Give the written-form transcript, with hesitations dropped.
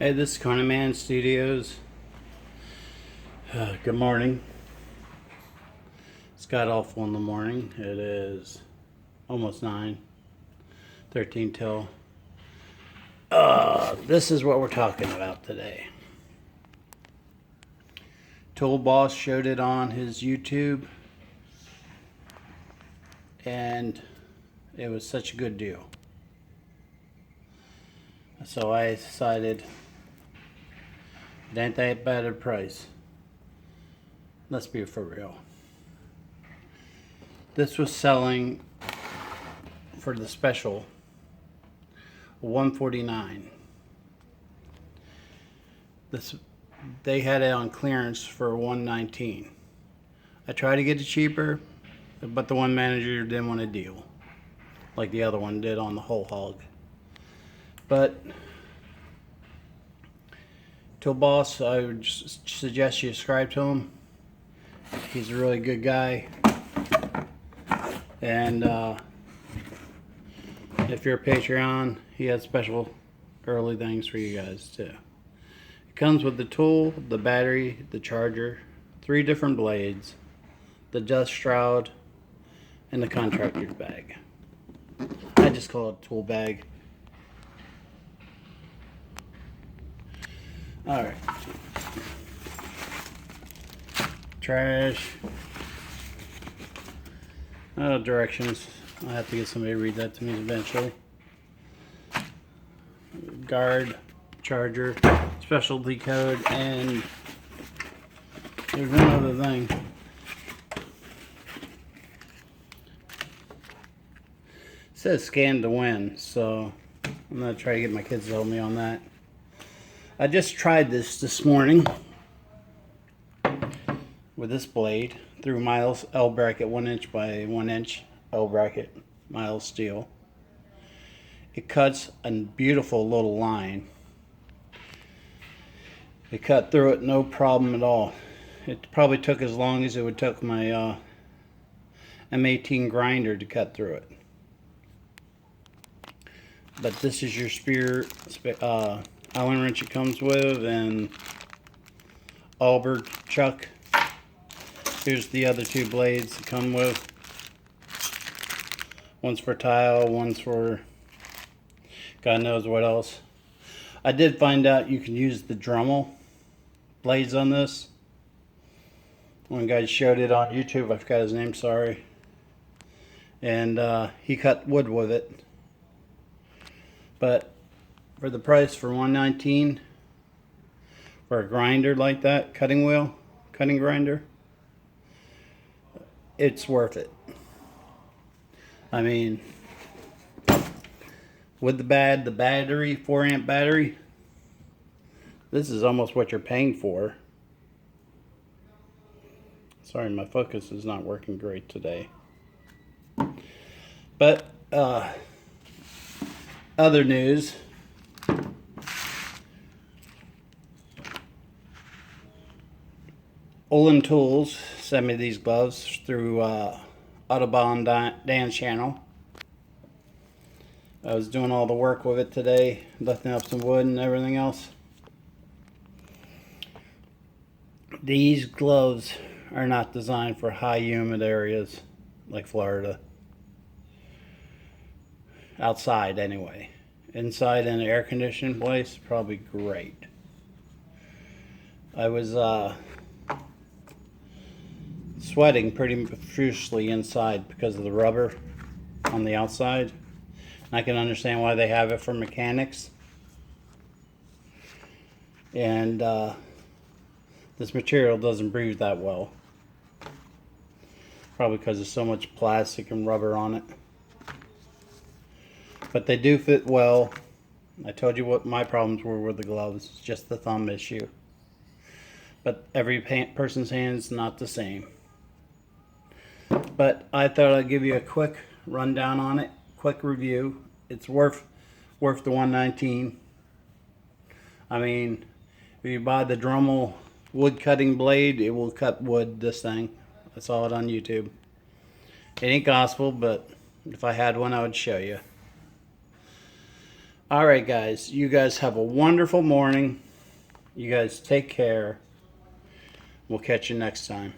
Hey, this is Corner Man Studios. Good morning. It's got awful in the morning. It is almost 9, 13 till. This is what we're talking about today. Tool Boss showed it on his YouTube, and it was such a good deal. So I decided it ain't that bad a price. Let's be for real. This was selling for the special $149. They had it on clearance for $119. I tried to get it cheaper, but the one manager didn't want a deal like the other one did on the whole hog. But Tool Boss, I would suggest you subscribe to him. He's a really good guy. And if you're a Patreon, he has special early things for you guys too. It comes with the tool, the battery, the charger, 3 different blades, the dust shroud, and the contractor's bag. I just call it a tool bag. Alright. Trash. Directions. I'll have to get somebody to read that to me eventually. Guard, charger, specialty code, and there's one other thing. It says scan to win, so I'm going to try to get my kids to help me on that. I just tried this morning with this blade through Miles L bracket, 1 inch by 1 inch L bracket, Miles steel. It cuts a beautiful little line. It cut through it no problem at all. It probably took as long as it would take my M18 grinder to cut through it. But this is your spear Allen wrench it comes with, and auger chuck. Here's the other 2 blades that come with. One's for tile, one's for God knows what else. I did find out you can use the Dremel blades on this. One guy showed it on YouTube. I forgot his name, sorry. And he cut wood with it. But for the price, for $119 for a grinder like that, cutting grinder, it's worth it. I mean, with the battery, 4 amp battery, this is almost what you're paying for. Sorry, my focus is not working great today. But other news. Olin Tools sent me these gloves through Autobahn Dan's channel. I was doing all the work with it today, lifting up some wood and everything else. These gloves are not designed for high humid areas like Florida. Outside anyway. Inside in an air conditioned place, probably great. I was sweating pretty profusely inside because of the rubber on the outside. And I can understand why they have it for mechanics. And this material doesn't breathe that well. Probably because there's so much plastic and rubber on it. But they do fit well. I told you what my problems were with the gloves. It's just the thumb issue. But every person's hand is not the same. But I thought I'd give you a quick rundown on it, quick review. It's worth the $119. I mean, if you buy the Dremel wood cutting blade, it will cut wood, this thing. I saw it on YouTube. It ain't gospel, but if I had one, I would show you. All right, guys. You guys have a wonderful morning. You guys take care. We'll catch you next time.